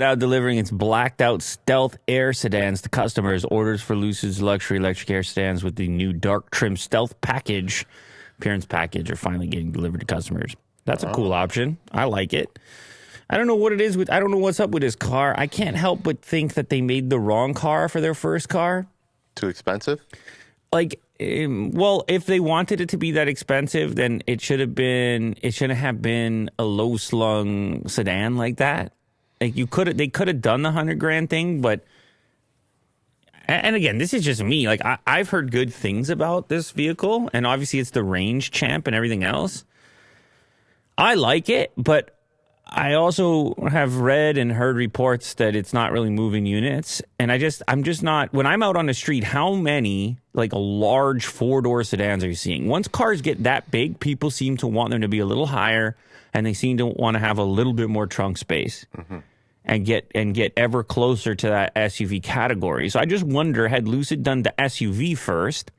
now delivering its blacked-out Stealth Air sedans to customers. Orders for Lucid's luxury electric air sedans with the new dark trim Stealth appearance package are finally getting delivered to customers. That's a cool option. I like it. I don't know what it is I don't know what's up with this car. I can't help but think that they made the wrong car for their first car. Too expensive? Like, well, if they wanted it to be that expensive, then it shouldn't have been a low slung sedan like that. Like they could have done the $100,000 thing, but, and again, this is just me. Like I've heard good things about this vehicle, and obviously it's the range champ and everything else. I like it, but I also have read and heard reports that it's not really moving units. And I'm just not, when I'm out on the street, how many like large 4-door sedans are you seeing? Once cars get that big, people seem to want them to be a little higher, and they seem to want to have a little bit more trunk space and get ever closer to that SUV category. So I just wonder, had Lucid done the SUV first,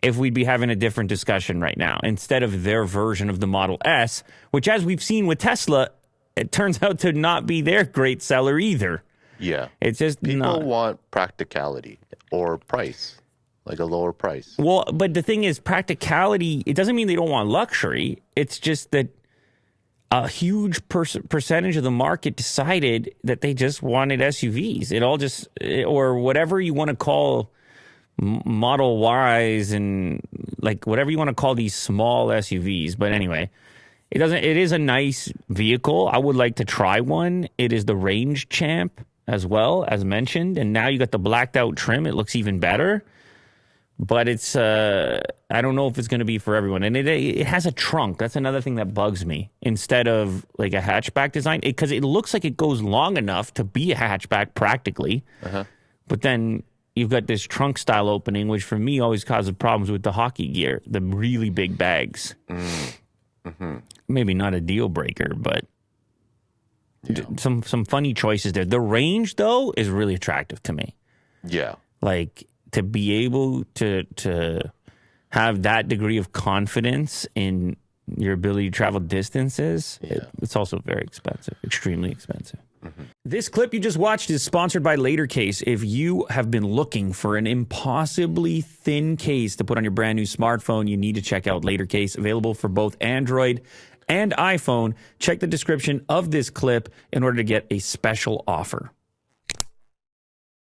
if we'd be having a different discussion right now instead of their version of the Model S, which, as we've seen with Tesla, it turns out to not be their great seller either. Yeah. It's just people want practicality or price, like a lower price. Well, but the thing is, practicality, it doesn't mean they don't want luxury. It's just that a huge percentage of the market decided that they just wanted SUVs. It all just, or whatever you want to call Model Ys and like whatever you want to call these small SUVs. But anyway, it is a nice vehicle. I would like to try one. It is the range champ as well, as mentioned. And now you got the blacked out trim. It looks even better. But it's, I don't know if it's going to be for everyone. And it has a trunk. That's another thing that bugs me. Instead of like a hatchback design. Because it looks like it goes long enough to be a hatchback practically. But then you've got this trunk style opening, which for me always causes problems with the hockey gear. The really big bags. Maybe not a deal breaker, but some funny choices there. The range, though, is really attractive to me. Yeah. Like, to be able to have that degree of confidence in your ability to travel distances, it's also very expensive, extremely expensive. This clip you just watched is sponsored by LaterCase. If you have been looking for an impossibly thin case to put on your brand new smartphone, you need to check out LaterCase, available for both Android and iPhone. Check the description of this clip in order to get a special offer.